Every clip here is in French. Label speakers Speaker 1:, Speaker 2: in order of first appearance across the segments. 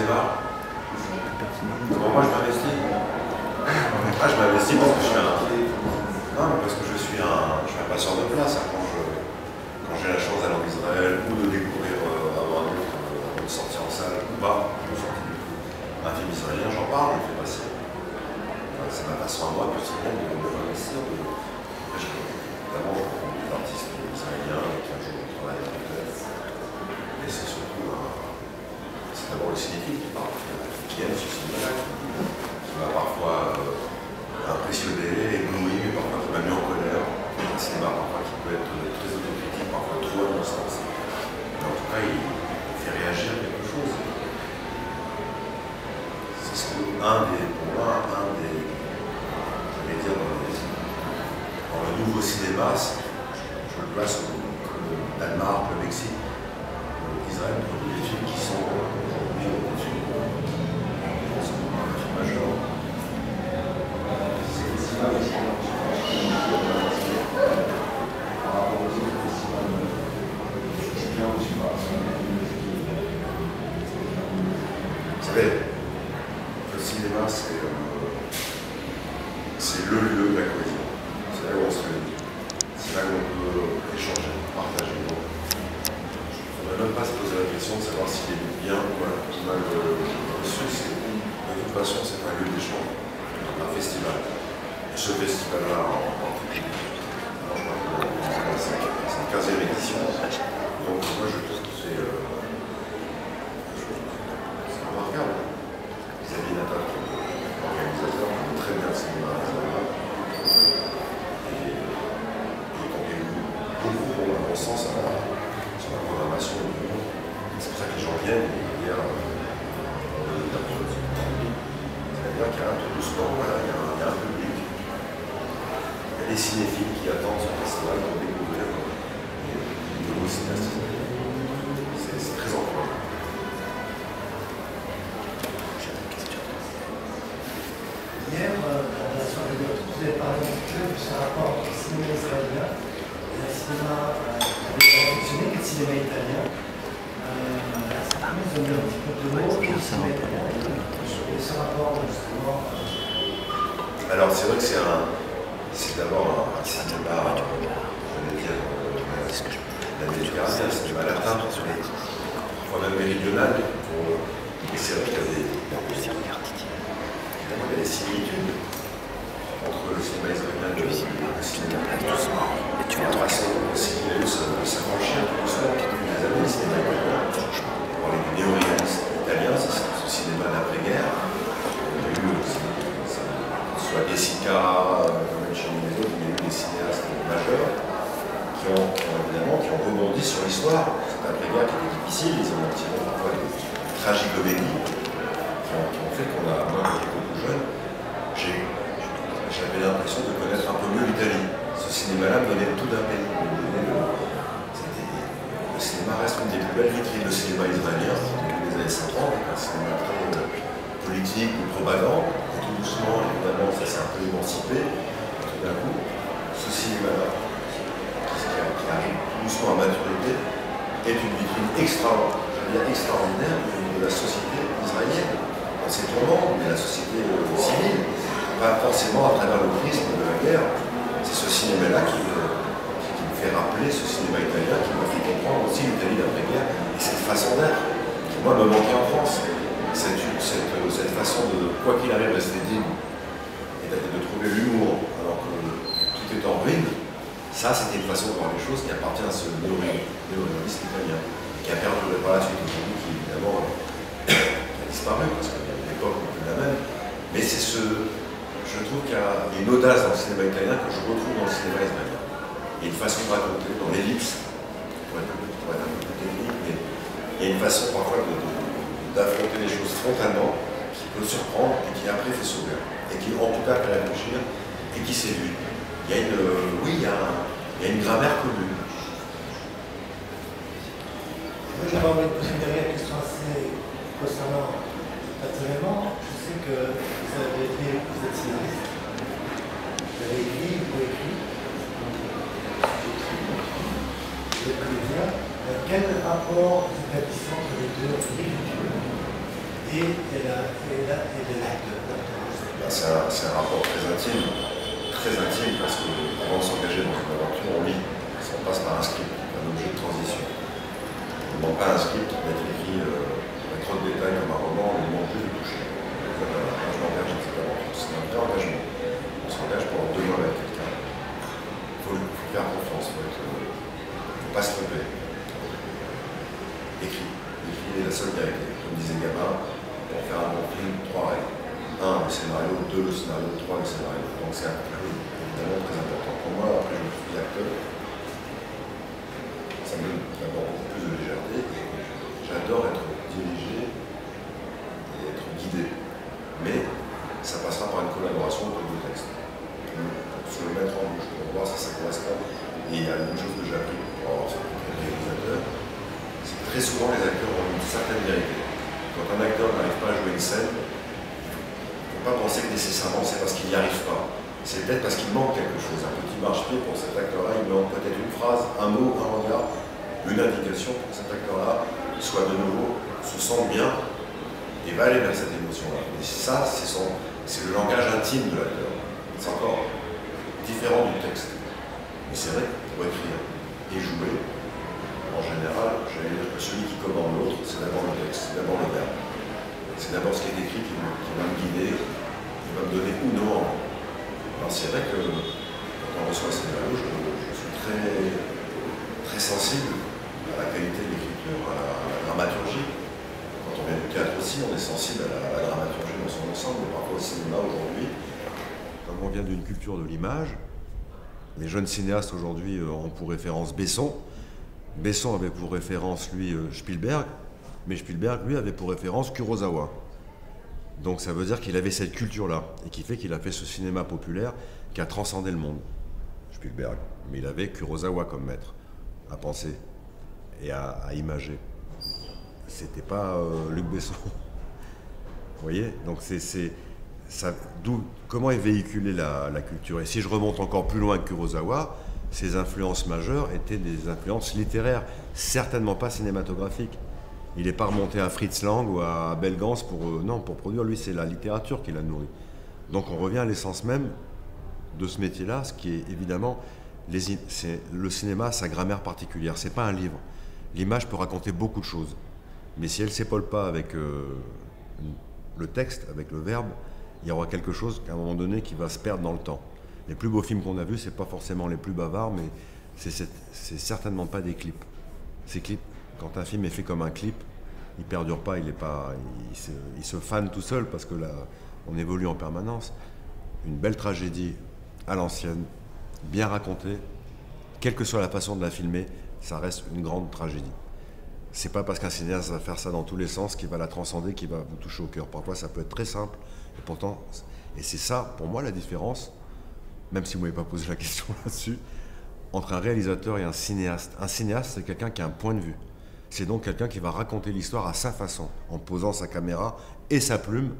Speaker 1: cinéma. Bon, moi je m'investis. Je m'investis parce que je suis un passeur de place. Quand j'ai la chance d'aller en Israël ou de découvrir avant de sortir en salle ou pas, un film israélien, j'en parle, je le fais passer. C'est ma façon à moi personnellement de m'investir. D'abord, je rencontre des artistes israéliens avec qui un jour je travaille peut-être. Mais c'est surtout c'est d'abord le cinéphile qui parle, qui aime ce cinéma, qui m'a parfois impressionné, ébloui, mais parfois qui m'a mis en colère. Un cinéma parfois qui peut être très autocritique, parfois trop à mon sens. Mais en tout cas, il fait réagir à quelque chose. C'est pour moi, j'allais dire, dans le nouveau cinéma, je le place comme le Danemark, le Mexique, Israël produit des films qui sont aujourd'hui des films majeurs. Vous savez, le cinéma, c'est le lieu de la cohésion. C'est là où on se réunit. C'est là où on peut échanger, partager. On ne va même pas se poser la question de savoir s'il est bien ou mal reçu. De toute façon, c'est un lieu d'échange, un festival. Et ce festival-là, c'est la 15e édition. Donc moi, je trouve que c'est remarquable. Xavier Natal, qui est l'organisateur, qui très bien le cinéma. Et il contribue beaucoup, à mon sens, sur la programmation du monde. C'est pour ça que les gens viennent. C'est-à-dire qu'il y a tout doucement, voilà, il y a un public. Il y a des cinéphiles qui attendent ce festival pour découvrir les nouveaux cinéastes. C'est très encourageant.
Speaker 2: Hier, dans la soirée de vous avez parlé un petit peu de ce rapport entre le cinéma israélien et le cinéma fonctionné que le cinéma italien. Est-ce que vous avez un petit peu de mots sur le cinéma italien et ce rapport justement
Speaker 1: Alors c'est vrai que c'est d'abord un cinéma, je vais dire, la Méditerranée, un cinéma latin, parfois même méridional. Et c'est vrai qu'il y a des similitudes entre le cinéma israélien et le cinéma italien. Et de toute façon, aussi, il a eu s'affranchir tout doucement depuis des années, le cinéma italien. On parlait du néo-réalisme italien, c'est ce cinéma d'après-guerre. Il y a eu, soit Jessica, Domenico, il y a eu des cinéastes majeurs qui ont rebondi sur l'histoire. Cette après-guerre qui était difficile, ils ont tiré parfois des tragicomédies qui ont fait qu'on a, moi, quand j'étais beaucoup jeune, j'avais l'impression de connaître un peu mieux l'Italie. Ce cinéma-là me donnait tout d'un pays. Le cinéma reste une des plus belles vitrines. Le cinéma israélien, depuis les années 50, un cinéma très politique ou propagande. Et tout doucement, évidemment, ça s'est un peu émancipé. Tout d'un coup, ce cinéma-là, qui arrive tout doucement à maturité, est une vitrine extraordinaire de la société israélienne. Dans ses tournants, mais la société civile, pas forcément à travers le prisme de la guerre. C'est ce cinéma-là qui me fait rappeler ce cinéma italien, qui m'a fait comprendre aussi l'Italie d'après-guerre et cette façon d'être, qui moi me manquait en France. Cette façon de, quoi qu'il arrive, rester digne et de trouver l'humour alors que tout est en ruine, ça c'était une façon de voir les choses qui appartient à ce néo-réalisme italien et qui a perdu par la suite aujourd'hui, qui évidemment a disparu parce que l'époque n'est plus la même. Mais c'est je trouve qu'il y a une audace dans le cinéma italien que je retrouve dans le cinéma israélien. Il y a une façon de raconter, dans l'ellipse, pour être un peu plus technique, mais il y a une façon parfois d'affronter les choses frontalement, qui peut surprendre et qui après fait sourire. Et qui en tout cas fait réfléchir et qui séduit. Il y a une grammaire commune.
Speaker 2: Moi, j'avais envie de poser une dernière question assez concernant personnellement. Je sais que vous êtes scénariste. Vous avez écrit, vous écrit. Vous êtes comédien. Quel rapport vous établissez entre les deux, l'écriture et de l'acteur.
Speaker 1: C'est un rapport très intime parce qu'avant de s'engager dans une aventure, on lit, on passe par un script, un objet de transition. On ne demande pas un script d'être écrit avec trop de détails comme un roman, on ne demande plus de toucher. Je m'engage dans cette aventure, c'est un vrai engagement. On s'engage pendant 2 mois avec quelqu'un. Il faut faire confiance, il ne faut pas se tromper. Écrit est la seule vérité. Comme disait Gabin, pour faire un bon film, 3 règles. 1, le scénario, 2, le scénario, 3, le scénario. Donc c'est évidemment très important. Pour moi, après je suis acteur, ça me donne d'abord beaucoup plus de légèreté. J'adore être dirigé et être guidé. Mais ça passera par une collaboration entre 2 textes. Pour se le mettre en bouche, pour voir si ça correspond. Et il y a une chose que j'ai appris pour avoir ce réalisateur, c'est que très souvent les acteurs ont une certaine vérité. Quand un acteur n'arrive pas à jouer une scène, il ne faut pas penser que nécessairement c'est parce qu'il n'y arrive pas. C'est peut-être parce qu'il manque quelque chose, un petit marche-pied pour cet acteur-là, il manque peut-être une phrase, un mot, un regard, une indication pour que cet acteur-là soit de nouveau, se sente bien et va aller vers cette émotion-là. Et ça, c'est le langage intime de l'acteur. C'est encore différent du texte. Mais c'est vrai que pour écrire et jouer, en général, j'allais dire que celui qui commande l'autre, c'est d'abord le texte, c'est d'abord le verbe. C'est d'abord ce qui est écrit qui va me guider, qui va me donner ou non envie. Alors c'est vrai que quand on reçoit un scénario, je suis très sensible à la qualité de l'écriture, à la dramaturgie. Quand on vient du théâtre aussi, on est sensible à la dramaturgie dans son ensemble, mais parfois au cinéma aujourd'hui. Comme on vient d'une culture de l'image, les jeunes cinéastes aujourd'hui ont pour référence Besson. Besson avait pour référence, lui, Spielberg, mais Spielberg, lui, avait pour référence Kurosawa. Donc ça veut dire qu'il avait cette culture-là, et qui fait qu'il a fait ce cinéma populaire qui a transcendé le monde. Spielberg, mais il avait Kurosawa comme maître, à penser et à imager. C'était pas Luc Besson. Vous voyez? Donc comment est véhiculée la culture? Et si je remonte encore plus loin que Kurosawa, ses influences majeures étaient des influences littéraires, certainement pas cinématographiques. Il n'est pas remonté à Fritz Lang ou à Belgans pour produire. Lui, c'est la littérature qui l'a nourri. Donc on revient à l'essence même de ce métier-là, ce qui est évidemment le cinéma, sa grammaire particulière. C'est pas un livre. L'image peut raconter beaucoup de choses. Mais si elle ne s'épaule pas avec le texte, avec le verbe, il y aura quelque chose qu'à un moment donné qui va se perdre dans le temps. Les plus beaux films qu'on a vus, c'est pas forcément les plus bavards, mais c'est certainement pas des clips. Ces clips, quand un film est fait comme un clip, il perdure pas, il se fane tout seul parce que là, on évolue en permanence. Une belle tragédie à l'ancienne, bien racontée, quelle que soit la façon de la filmer, ça reste une grande tragédie. C'est pas parce qu'un cinéaste va faire ça dans tous les sens qu'il va la transcender, qu'il va vous toucher au cœur. Parfois, ça peut être très simple, et pourtant, et c'est ça, pour moi, la différence, même si vous ne m'avez pas posé la question là-dessus, entre un réalisateur et un cinéaste. Un cinéaste, c'est quelqu'un qui a un point de vue. C'est donc quelqu'un qui va raconter l'histoire à sa façon, en posant sa caméra et sa plume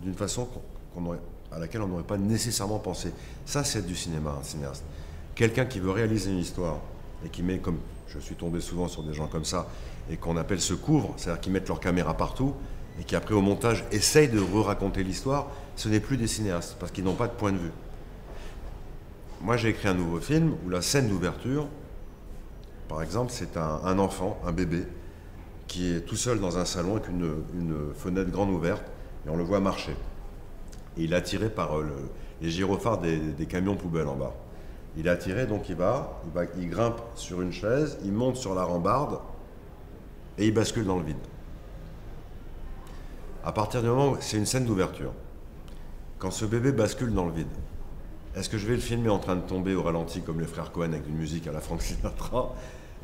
Speaker 1: d'une façon à laquelle on n'aurait pas nécessairement pensé. Ça, c'est du cinéma, un cinéaste. Quelqu'un qui veut réaliser une histoire et qui met, comme je suis tombé souvent sur des gens comme ça, et qu'on appelle se couvre, c'est-à-dire qu'ils mettent leur caméra partout, et qui après au montage essayent de re-raconter l'histoire, ce n'est plus des cinéastes, parce qu'ils n'ont pas de point de vue. Moi, j'ai écrit un nouveau film où la scène d'ouverture, par exemple, c'est un enfant, un bébé, qui est tout seul dans un salon avec une fenêtre grande ouverte, et on le voit marcher. Et il est attiré par les gyrophares des camions poubelles en bas. Il est attiré, donc il grimpe sur une chaise, il monte sur la rambarde, et il bascule dans le vide. À partir du moment où c'est une scène d'ouverture, quand ce bébé bascule dans le vide, est-ce que je vais le filmer en train de tomber au ralenti comme les frères Cohen avec une musique à la Frank Sinatra?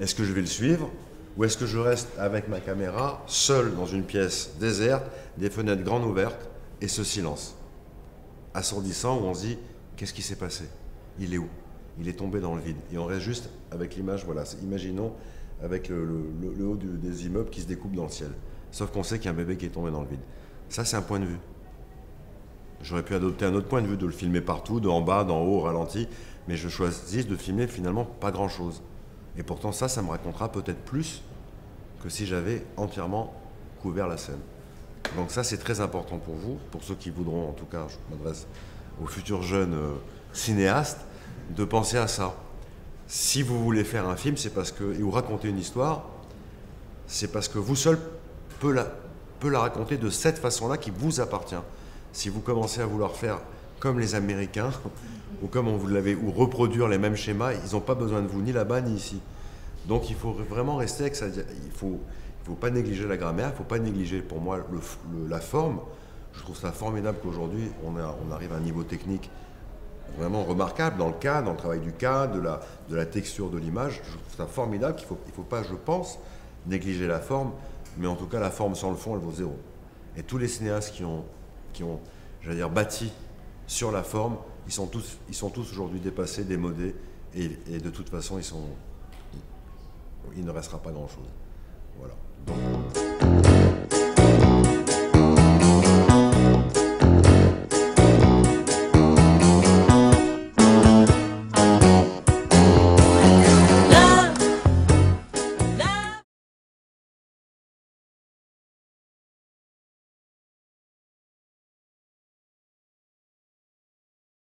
Speaker 1: Est-ce que je vais le suivre? Ou est-ce que je reste avec ma caméra, seul dans une pièce déserte, des fenêtres grandes ouvertes, et ce silence assourdissant où on se dit, qu'est-ce qui s'est passé? Il est où? Il est tombé dans le vide. Et on reste juste avec l'image, voilà, imaginons avec le haut des immeubles qui se découpent dans le ciel. Sauf qu'on sait qu'il y a un bébé qui est tombé dans le vide. Ça, c'est un point de vue. J'aurais pu adopter un autre point de vue, de le filmer partout, d'en bas, d'en haut, au ralenti, mais je choisis de filmer finalement pas grand-chose. Et pourtant, ça me racontera peut-être plus que si j'avais entièrement couvert la scène. Donc ça, c'est très important pour vous, pour ceux qui voudront, en tout cas, je m'adresse aux futurs jeunes cinéastes, de penser à ça. Si vous voulez faire un film, c'est parce que, et vous raconter une histoire, c'est parce que vous seul peut la raconter de cette façon-là qui vous appartient. Si vous commencez à vouloir faire comme les Américains, ou comme on vous l'avait, ou reproduire les mêmes schémas, ils n'ont pas besoin de vous, ni là-bas, ni ici. Donc il faut vraiment rester avec ça. Il faut pas négliger la grammaire, il ne faut pas négliger pour moi la forme. Je trouve ça formidable qu'aujourd'hui on arrive à un niveau technique vraiment remarquable dans le travail du cadre, de la texture de l'image. Je trouve ça formidable qu'il ne faut pas, je pense, négliger la forme, mais en tout cas la forme sans le fond, elle vaut zéro. Et tous les cinéastes qui ont j'allais dire, bâti sur la forme, ils sont tous aujourd'hui dépassés, démodés, et de toute façon il ne restera pas grand-chose. Voilà. Donc,